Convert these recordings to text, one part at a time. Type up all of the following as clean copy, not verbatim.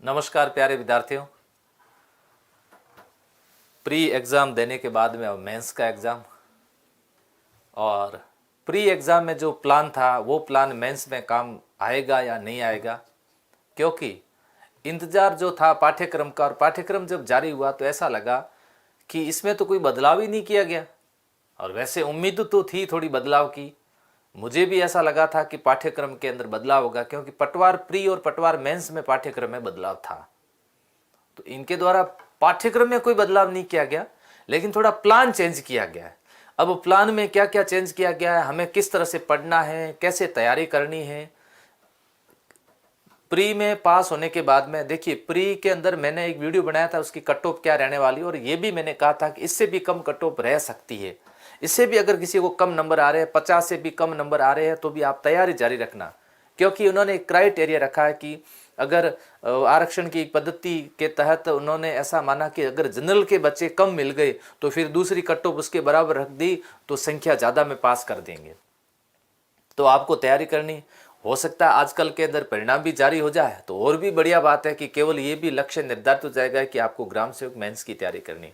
नमस्कार प्यारे विद्यार्थियों। प्री एग्ज़ाम देने के बाद में अब मेंस का एग्ज़ाम, और प्री एग्ज़ाम में जो प्लान था वो प्लान मेंस में काम आएगा या नहीं आएगा, क्योंकि इंतज़ार जो था पाठ्यक्रम का, और पाठ्यक्रम जब जारी हुआ तो ऐसा लगा कि इसमें तो कोई बदलाव ही नहीं किया गया। और वैसे उम्मीद तो थी थोड़ी बदलाव की, मुझे भी ऐसा लगा था कि पाठ्यक्रम के अंदर बदलाव होगा, क्योंकि पटवार प्री और पटवार मेंस में पाठ्यक्रम में बदलाव था। तो इनके द्वारा पाठ्यक्रम में कोई बदलाव नहीं किया गया, लेकिन थोड़ा प्लान चेंज किया गया है। अब प्लान में क्या क्या चेंज किया गया है, हमें किस तरह से पढ़ना है, कैसे तैयारी करनी है। प्री में पास होने के बाद में देखिए, प्री के अंदर मैंने एक वीडियो बनाया था, उसकी कट ऑफ क्या रहने वाली, और ये भी मैंने कहा था कि इससे भी कम कट ऑफ रह सकती है। इससे भी अगर किसी को कम नंबर आ रहे हैं, 50 से भी कम नंबर आ रहे हैं, तो भी आप तैयारी जारी रखना, क्योंकि उन्होंने एक क्राइटेरिया रखा है कि अगर आरक्षण की पद्धति के तहत उन्होंने ऐसा माना कि अगर जनरल के बच्चे कम मिल गए तो फिर दूसरी कट ऑफ उसके बराबर रख दी तो संख्या ज़्यादा में पास कर देंगे। तो आपको तैयारी करनी, हो सकता है आजकल के अंदर परिणाम भी जारी हो जाए तो और भी बढ़िया बात है कि केवल ये भी लक्ष्य निर्धारित हो जाएगा कि आपको ग्राम सेवक मेंस की तैयारी करनी।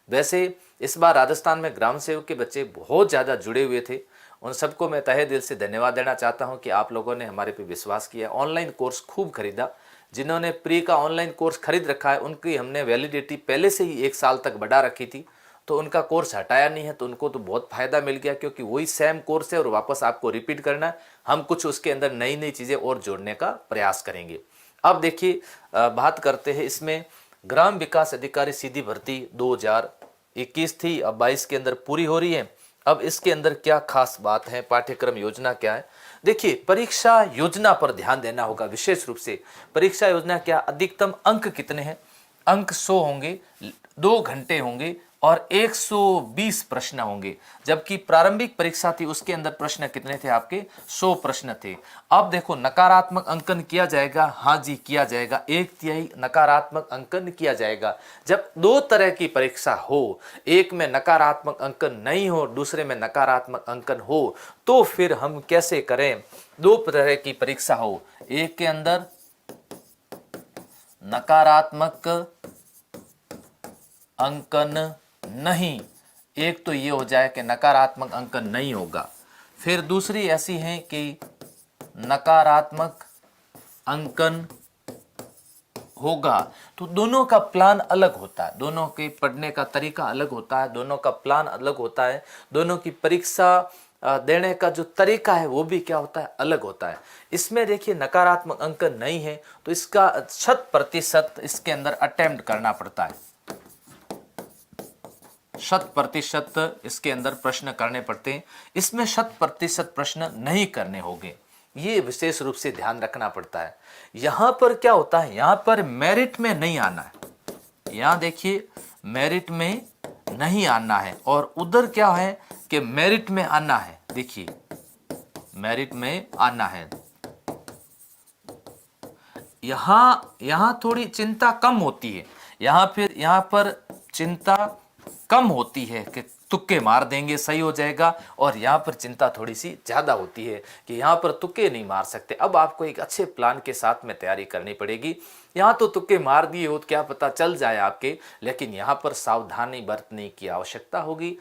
वैसे इस बार राजस्थान में ग्राम सेवक के बच्चे बहुत ज़्यादा जुड़े हुए थे, उन सबको मैं तहे दिल से धन्यवाद देना चाहता हूं कि आप लोगों ने हमारे पे विश्वास किया, ऑनलाइन कोर्स खूब खरीदा। जिन्होंने प्री का ऑनलाइन कोर्स खरीद रखा है उनकी हमने वैलिडिटी पहले से ही 1 साल तक बढ़ा रखी थी, तो उनका कोर्स हटाया नहीं है, तो उनको तो बहुत फ़ायदा मिल गया, क्योंकि वही सेम कोर्स है और वापस आपको रिपीट करना है। हम कुछ उसके अंदर नई नई चीज़ें और जोड़ने का प्रयास करेंगे। अब देखिए, बात करते हैं इसमें ग्राम विकास अधिकारी सीधी भर्ती 2021 थी, अब 22 के अंदर पूरी हो रही है। अब इसके अंदर क्या खास बात है, पाठ्यक्रम योजना क्या है। देखिए, परीक्षा योजना पर ध्यान देना होगा विशेष रूप से। परीक्षा योजना क्या, अधिकतम अंक कितने हैं, अंक 100 होंगे, 2 घंटे होंगे और 120 प्रश्न होंगे। जबकि प्रारंभिक परीक्षा थी उसके अंदर प्रश्न कितने थे आपके, 100 प्रश्न थे। अब देखो, नकारात्मक अंकन किया जाएगा, हाँ जी किया जाएगा, 1/3 नकारात्मक अंकन किया जाएगा। जब 2 तरह की परीक्षा हो, एक में नकारात्मक अंकन नहीं हो, दूसरे में नकारात्मक अंकन हो, तो फिर हम कैसे करें। 2 तरह की परीक्षा हो, एक के अंदर नकारात्मक अंकन नहीं, एक तो ये हो जाए कि नकारात्मक अंकन नहीं होगा, फिर दूसरी ऐसी है कि नकारात्मक अंकन होगा। तो दोनों का प्लान अलग होता है, दोनों के पढ़ने का तरीका अलग होता है, दोनों का प्लान अलग होता है, दोनों की परीक्षा देने का जो तरीका है वो भी क्या होता है, अलग होता है। इसमें देखिए, नकारात्मक अंकन नहीं है तो इसका 100% इसके अंदर अटेम्प्ट करना पड़ता है, 100% इसके अंदर प्रश्न करने पड़ते हैं। इसमें 100% प्रश्न नहीं करने होंगे, ये विशेष रूप से ध्यान रखना पड़ता है। यहां पर क्या होता है, यहां पर मेरिट में नहीं आना है, यहां देखिए मेरिट में नहीं आना है, और उधर क्या है कि मेरिट में आना है। देखिए, मेरिट में आना है। यहां थोड़ी चिंता कम होती है, यहां पर चिंता कम होती है कि तुक्के मार देंगे सही हो जाएगा, और यहाँ पर चिंता थोड़ी सी ज़्यादा होती है कि यहाँ पर तुक्के नहीं मार सकते। अब आपको एक अच्छे प्लान के साथ में तैयारी करनी पड़ेगी। यहाँ तो तुक्के मार दिए हो तो क्या पता चल जाए आपके, लेकिन यहाँ पर सावधानी बरतने की आवश्यकता होगी।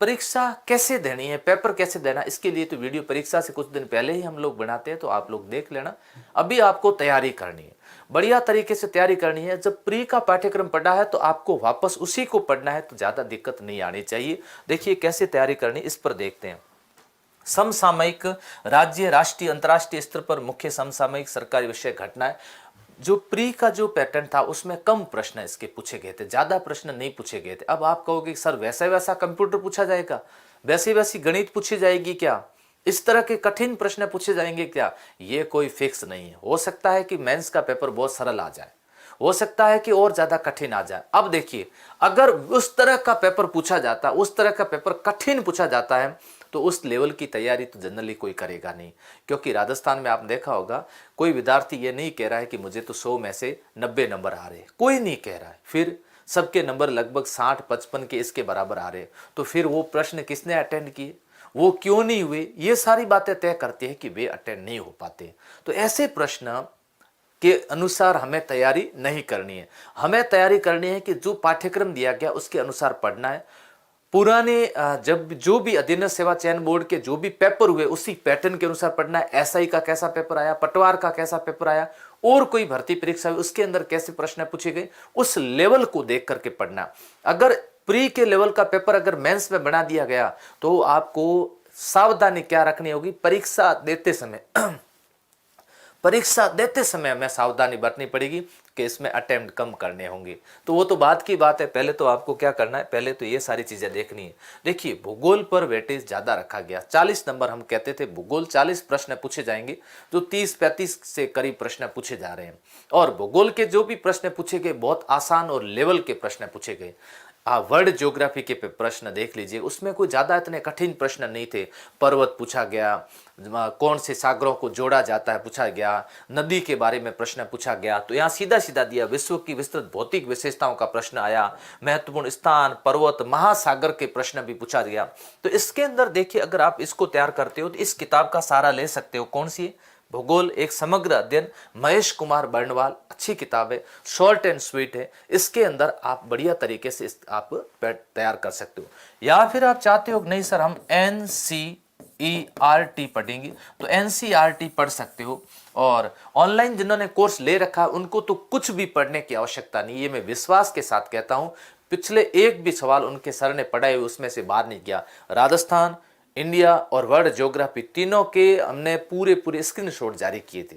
परीक्षा कैसे देनी है, पेपर कैसे देना, इसके लिए तो वीडियो परीक्षा से कुछ दिन पहले ही हम लोग बनाते हैं, तो आप लोग देख लेना। अभी आपको तैयारी करनी है, बढ़िया तरीके से तैयारी करनी है। जब प्री का पाठ्यक्रम पढ़ा है तो आपको वापस उसी को पढ़ना है, तो ज़्यादा दिक्कत नहीं आनी चाहिए। देखिए कैसे तैयारी करनी, इस पर देखते हैं। समसामयिक राज्य, राष्ट्रीय, अंतर्राष्ट्रीय स्तर पर मुख्य समसामयिक सरकारी विषय घटनाएं। जो प्री का जो पैटर्न था उसमें कम प्रश्न इसके पूछे गए थे, ज्यादा प्रश्न नहीं पूछे गए थे। अब आप कहोगे सर वैसा वैसा कंप्यूटर पूछा जाएगा, वैसी वैसी गणित पूछी जाएगी क्या, इस तरह के कठिन प्रश्न पूछे जाएंगे क्या, ये कोई फिक्स नहीं है। हो सकता है कि मेंस का पेपर बहुत सरल आ जाए, हो सकता है कि और ज्यादा कठिन आ जाए। अब देखिए, अगर उस तरह का पेपर पूछा जाता, उस तरह का पेपर कठिन पूछा जाता है, तो उस लेवल की तैयारी तो जनरली कोई करेगा नहीं। क्योंकि राजस्थान में आप देखा होगा, कोई विद्यार्थी ये नहीं कह रहा है कि मुझे तो 100 में से 90 नंबर आ रहे हैं, कोई नहीं कह रहा है। फिर सबके नंबर लगभग 60-55 के इसके बराबर आ रहे हैं, तो फिर वो प्रश्न किसने अटेंड किए, वो क्यों नहीं हुए, ये सारी बातें तय करती है कि वे अटेंड नहीं हो पाते। तो ऐसे प्रश्न के अनुसार हमें तैयारी नहीं करनी है। हमें तैयारी करनी है कि जो पाठ्यक्रम दिया गया उसके अनुसार पढ़ना है। पुराने जब जो भी अधीनस्थ सेवा चयन बोर्ड के जो भी पेपर हुए उसी पैटर्न के अनुसार पढ़ना है। एसआई का कैसा पेपर आया, पटवार का कैसा पेपर आया, और कोई भर्ती परीक्षा हुई उसके अंदर कैसे प्रश्न पूछे गए, उस लेवल को देख करके पढ़ना। अगर प्री के लेवल का पेपर अगर मेंस में बना दिया गया तो आपको सावधानी क्या रखनी होगी, परीक्षा देते समय परीक्षा देते समय हमें सावधानी बरतनी पड़ेगी कि इसमें अटेम्प्ट कम करने होंगे। तो वो तो बात की बात है, पहले तो आपको क्या करना है, पहले तो ये सारी चीजें देखनी है। देखिए भूगोल पर वेटेज ज्यादा रखा गया, 40 नंबर हम कहते थे भूगोल 40 प्रश्न पूछे जाएंगे, जो 30-35 से करीब प्रश्न पूछे जा रहे हैं। और भूगोल के जो भी प्रश्न पूछे गए बहुत आसान और लेवल के प्रश्न पूछे गए। वर्ल्ड ज्योग्राफी के प्रश्न देख लीजिए, उसमें कोई ज्यादा इतने कठिन प्रश्न नहीं थे। पर्वत पूछा गया, कौन से सागरों को जोड़ा जाता है पूछा गया, नदी के बारे में प्रश्न पूछा गया, तो यहाँ सीधा सीधा दिया। विश्व की विस्तृत भौतिक विशेषताओं का प्रश्न आया, महत्वपूर्ण स्थान, पर्वत, महासागर के प्रश्न भी पूछा गया। तो इसके अंदर देखिए, अगर आप इसको तैयार करते हो तो इस किताब का सहारा ले सकते हो। कौन सी है? भूगोल एक समग्र अध्ययन, महेश कुमार बर्णवाल, अच्छी किताब है, शॉर्ट एंड स्वीट है। इसके अंदर आप बढ़िया तरीके से आप तैयार कर सकते हो। या फिर आप चाहते हो नहीं सर हम NCERT पढ़ेंगे, तो NCERT पढ़ सकते हो। और ऑनलाइन जिन्होंने कोर्स ले रखा है उनको तो कुछ भी पढ़ने की आवश्यकता नहीं, ये मैं विश्वास के साथ कहता हूं। पिछले एक भी सवाल उनके सर ने पढ़ाए उसमें से बाहर नहीं गया। राजस्थान, इंडिया और वर्ल्ड ज्योग्राफी तीनों के हमने पूरे स्क्रीनशॉट जारी किए थे।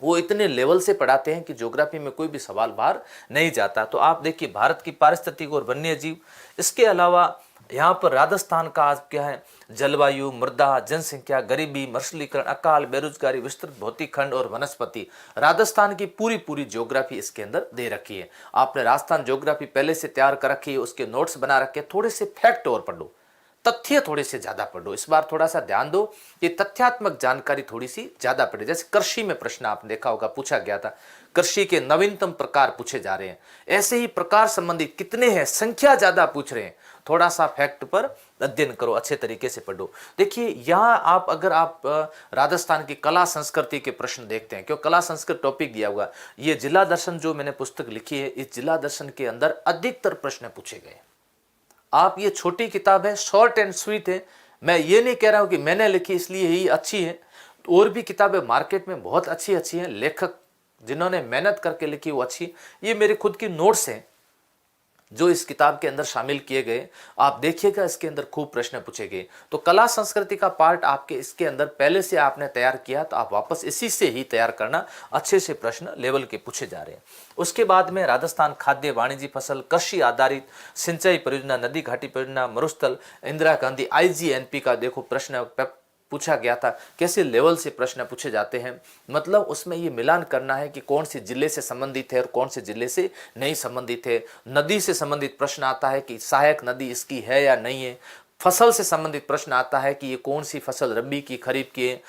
वो इतने लेवल से पढ़ाते हैं कि ज्योग्राफी में कोई भी सवाल बाहर नहीं जाता। तो आप देखिए भारत की पारिस्थितिक और वन्य जीव, इसके अलावा यहाँ पर राजस्थान का आज क्या है, जलवायु, मृदा, जनसंख्या, गरीबी, मछलीकरण, अकाल, बेरोजगारी, विस्तृत भौतिक खंड और वनस्पति। राजस्थान की पूरी ज्योग्राफी इसके अंदर दे रखी है। आपने राजस्थान ज्योग्राफी पहले से तैयार कर रखी है, उसके नोट्स बना रखे, थोड़े से फैक्ट और पढ़ लो, तथ्य थोड़े से ज्यादा पढ़ो। इस बार थोड़ा सा ध्यान दो कि तथ्यात्मक जानकारी थोड़ी सी ज्यादा पढ़े। जैसे कृषि में प्रश्न आपने देखा होगा पूछा गया था, कृषि के नवीनतम प्रकार पूछे जा रहे हैं। ऐसे ही प्रकार संबंधित कितने हैं, संख्या ज्यादा पूछ रहे हैं। थोड़ा सा फैक्ट पर अध्ययन करो, अच्छे तरीके से पढ़ो। देखिए यहाँ आप अगर आप राजस्थान की कला संस्कृति के प्रश्न देखते हैं, क्यों कला संस्कृति टॉपिक दिया हुआ, ये जिला दर्शन जो मैंने पुस्तक लिखी है, इस जिला दर्शन के अंदर अधिकतर प्रश्न पूछे गए। आप ये छोटी किताब है, शॉर्ट एंड स्वीट है। मैं ये नहीं कह रहा हूं कि मैंने लिखी इसलिए ही अच्छी है, और भी किताबें मार्केट में बहुत अच्छी हैं, लेखक जिन्होंने मेहनत करके लिखी वो अच्छी। ये मेरे खुद की नोट्स हैं जो इस किताब के अंदर शामिल किए गए। आप देखिएगा इसके अंदर खूब प्रश्न पूछे गए। तो कला संस्कृति का पार्ट आपके इसके अंदर पहले से आपने तैयार किया, तो आप वापस इसी से ही तैयार करना, अच्छे से प्रश्न लेवल के पूछे जा रहे हैं। उसके बाद में राजस्थान खाद्य वाणिज्य फसल, कृषि आधारित सिंचाई परियोजना, नदी घाटी परियोजना, मरुस्थल, इंदिरा गांधी IGNP का देखो प्रश्न पूछा गया था, कैसे लेवल से प्रश्न पूछे जाते हैं। मतलब उसमें ये मिलान करना है कि कौन से जिले से संबंधित है और कौन से जिले से नहीं संबंधित है। नदी से संबंधित प्रश्न आता है कि सहायक नदी इसकी है या नहीं है। फसल से संबंधित प्रश्न आता है कि ये कौन सी फसल रबी की, खरीफ की है।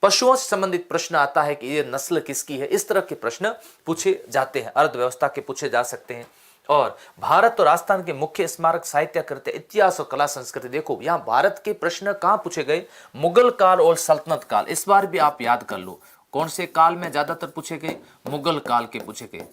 पशुओं से संबंधित प्रश्न आता है कि ये नस्ल किसकी है। इस तरह के प्रश्न पूछे जाते हैं। अर्थव्यवस्था के पूछे जा सकते हैं। और भारत और राजस्थान के मुख्य स्मारक, साहित्य कृत्य, इतिहास और कला संस्कृति। देखो यहाँ भारत के प्रश्न कहां पूछे गए, मुगल काल और सल्तनत काल। इस बार भी आप याद कर लो कौन से काल में ज्यादातर पूछे गए, मुगल काल के पूछे गए,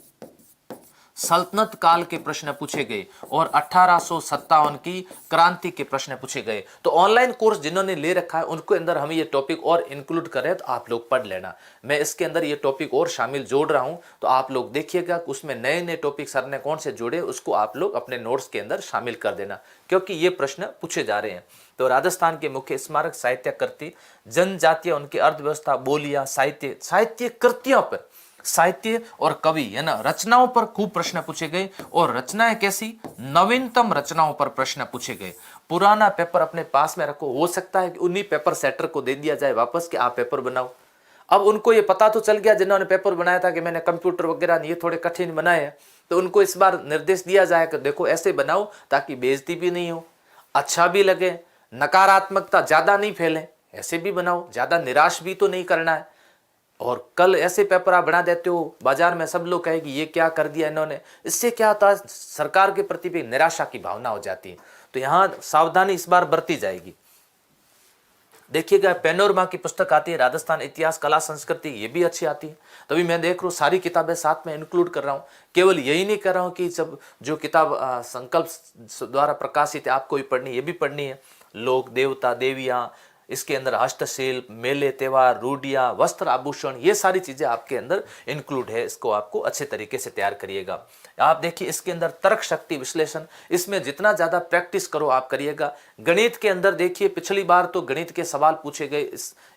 सल्तनत काल के प्रश्न पूछे गए, और 1857 की क्रांति के प्रश्न पूछे गए। तो ऑनलाइन कोर्स जिन्होंने ले रखा है उनको अंदर हम ये टॉपिक और इंक्लूड करें, तो आप लोग पढ़ लेना। मैं इसके अंदर ये टॉपिक और शामिल जोड़ रहा हूं, तो आप लोग देखिएगा उसमें नए नए टॉपिक सर ने कौन से जोड़े, उसको आप लोग अपने नोट्स के अंदर शामिल कर देना, क्योंकि ये प्रश्न पूछे जा रहे हैं। तो राजस्थान के मुख्य स्मारक, साहित्य कृति, जनजातीय, उनकी अर्थव्यवस्था, बोलियां, साहित्य कृतियों पर, साहित्य और कवि है ना, रचनाओं पर खूब प्रश्न पूछे गए। और रचनाएं कैसी, नवीनतम रचनाओं पर प्रश्न पूछे गए। पुराना पेपर अपने पास में रखो, हो सकता है कि उन्हीं पेपर सेटर को दे दिया जाए वापस कि आप पेपर बनाओ। अब उनको ये पता तो चल गया जिन्होंने पेपर बनाया था कि मैंने कंप्यूटर वगैरह ये थोड़े कठिन बनाए हैं, तो उनको इस बार निर्देश दिया जाए कि देखो ऐसे बनाओ ताकि बेइज्जती भी नहीं हो, अच्छा भी लगे, नकारात्मकता ज्यादा नहीं फैले, ऐसे भी बनाओ, ज्यादा निराश भी तो नहीं करना है। और कल ऐसे पेपर आप बना देते हो, बाजार में सब लोग कहे कि ये क्या कर दिया इन्होंने, इससे क्या होता है, सरकार के प्रति भी निराशा की भावना हो जाती है। तो यहाँ सावधानी इस बार बरती जाएगी। देखिएगा पेनोरमा की पुस्तक आती है, राजस्थान इतिहास कला संस्कृति, ये भी अच्छी आती है। तभी मैं देख रहा हूँ सारी किताबें साथ में इंक्लूड कर रहा हूँ। केवल यही नहीं कर रहा हूँ कि जब जो किताब संकल्प द्वारा प्रकाशित है आपको भी पढ़नी, ये भी पढ़नी है। लोक देवता देवियाँ, इसके अंदर हस्तशिल्प, मेले त्योहार, रूढ़ियाँ, वस्त्र आभूषण, ये सारी चीज़ें आपके अंदर इंक्लूड है। इसको आपको अच्छे तरीके से तैयार करिएगा। आप देखिए इसके अंदर तर्क शक्ति विश्लेषण, इसमें जितना ज़्यादा प्रैक्टिस करो आप करिएगा। गणित के अंदर देखिए पिछली बार तो गणित के सवाल पूछे गए,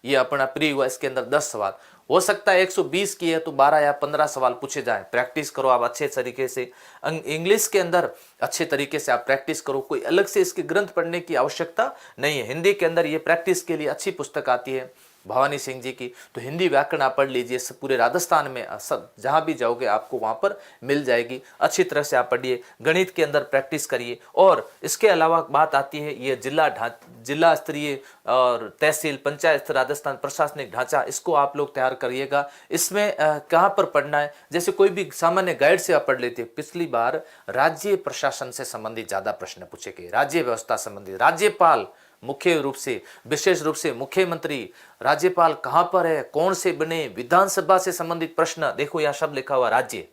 ये अपना प्री हुआ, इसके अंदर 10 सवाल, हो सकता है 120 की है तो 12 या 15 सवाल पूछे जाएं। प्रैक्टिस करो आप अच्छे तरीके से। इंग्लिश के अंदर अच्छे तरीके से आप प्रैक्टिस करो, कोई अलग से इसके ग्रंथ पढ़ने की आवश्यकता नहीं है। हिंदी के अंदर ये प्रैक्टिस के लिए अच्छी पुस्तक आती है भवानी सिंह जी की, तो हिंदी व्याकरण आप पढ़ लीजिए। पूरे राजस्थान में सब जहाँ भी जाओगे आपको वहाँ पर मिल जाएगी, अच्छी तरह से आप पढ़िए। गणित के अंदर प्रैक्टिस करिए। और इसके अलावा बात आती है ये जिला स्तरीय और तहसील पंचायत राजस्थान प्रशासनिक ढांचा, इसको आप लोग तैयार करिएगा। इसमें कहाँ पर पढ़ना है, जैसे कोई भी सामान्य गाइड से आप पढ़ लेते हैं। पिछली बार राज्य प्रशासन से संबंधित ज़्यादा प्रश्न पूछे गए, राज्य व्यवस्था संबंधित, राज्यपाल मुख्य रूप से, विशेष रूप से मुख्यमंत्री, राज्यपाल कहां पर है, कौन से बने, विधानसभा से संबंधित प्रश्न, देखो यहां शब्द लिखा हुआ राज्य,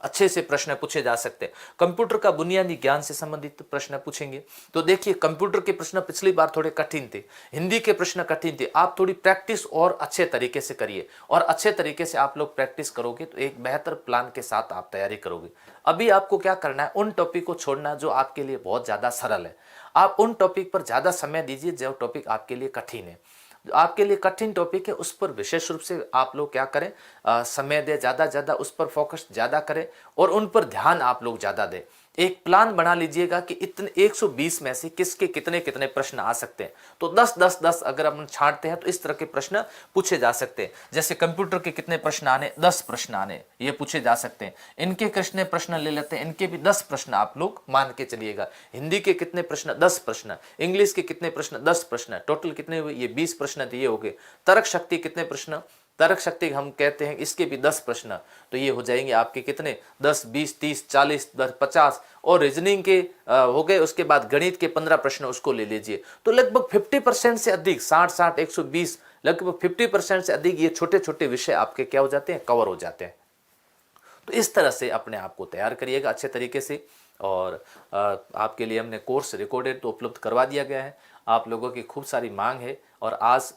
अच्छे से प्रश्न पूछे जा सकते हैं। कंप्यूटर का बुनियादी ज्ञान से संबंधित प्रश्न पूछेंगे। तो देखिए कंप्यूटर के प्रश्न पिछली बार थोड़े कठिन थे, हिंदी के प्रश्न कठिन थे। आप थोड़ी प्रैक्टिस और अच्छे तरीके से करिए, और अच्छे तरीके से आप लोग प्रैक्टिस करोगे तो एक बेहतर प्लान के साथ आप तैयारी करोगे। अभी आपको क्या करना है, उन टॉपिक को छोड़ना जो आपके लिए बहुत ज़्यादा सरल है। आप उन टॉपिक पर ज़्यादा समय दीजिए जो टॉपिक आपके लिए कठिन है। जो आपके लिए कठिन टॉपिक है उस पर विशेष रूप से आप लोग क्या करें, समय दें, ज़्यादा उस पर फोकस ज़्यादा करें और उन पर ध्यान आप लोग ज़्यादा दें। एक प्लान बना लीजिएगा कि इतने 120 में से किसके कितने कितने प्रश्न आ सकते हैं। तो 10 अगर हम छांटते हैं तो इस तरह के प्रश्न पूछे जा सकते हैं। जैसे कंप्यूटर के कितने प्रश्न आने, 10 प्रश्न आने, ये पूछे जा सकते हैं। इनके कितने प्रश्न ले लेते हैं, इनके भी 10 प्रश्न आप लोग मान के चलिएगा। हिंदी के कितने प्रश्न, 10 प्रश्न। इंग्लिश के कितने प्रश्न, 10 प्रश्न। टोटल कितने हुए, ये 20 प्रश्न दिए हो गए। तर्क शक्ति कितने प्रश्न, तर्क शक्ति हम कहते हैं, इसके भी 10 प्रश्न। तो ये हो जाएंगे आपके कितने, 10, 20, 30, 40, 50। और रीजनिंग के हो गए। उसके बाद गणित के 15 प्रश्न, उसको ले लीजिए। तो लगभग 50% से अधिक, 60, 120, लगभग 50% से अधिक ये छोटे छोटे विषय आपके क्या हो जाते हैं, कवर हो जाते हैं। तो इस तरह से अपने आप को तैयार करिएगा अच्छे तरीके से। और आपके लिए हमने कोर्स रिकॉर्डेड तो उपलब्ध करवा दिया गया है। आप लोगों की खूब सारी मांग है और आज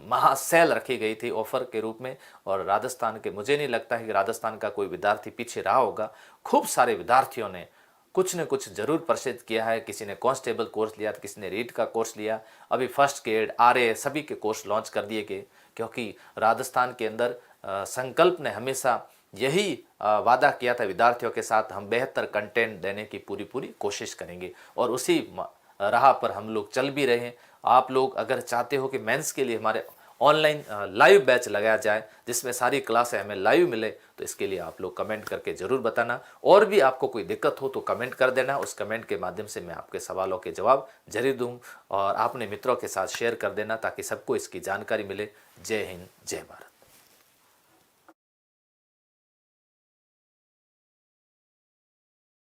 महासेल रखी गई थी ऑफर के रूप में। और राजस्थान के, मुझे नहीं लगता है कि राजस्थान का कोई विद्यार्थी पीछे रहा होगा। खूब सारे विद्यार्थियों ने कुछ न कुछ जरूर प्रसिद्ध किया है। किसी ने कांस्टेबल कोर्स लिया, किसी ने रीड का कोर्स लिया। अभी फर्स्ट एड, RA सभी के कोर्स लॉन्च कर दिए गए, क्योंकि राजस्थान के अंदर संकल्प ने हमेशा यही वादा किया था विद्यार्थियों के साथ, हम बेहतर कंटेंट देने की पूरी कोशिश करेंगे। और उसी राह पर हम लोग चल भी रहे हैं। आप लोग अगर चाहते हो कि मेंस के लिए हमारे ऑनलाइन लाइव बैच लगाया जाए जिसमें सारी क्लासें हमें लाइव मिले, तो इसके लिए आप लोग कमेंट करके ज़रूर बताना। और भी आपको कोई दिक्कत हो तो कमेंट कर देना, उस कमेंट के माध्यम से मैं आपके सवालों के जवाब जरूर दूँ। और अपने मित्रों के साथ शेयर कर देना ताकि सबको इसकी जानकारी मिले। जय हिंद, जय भारत।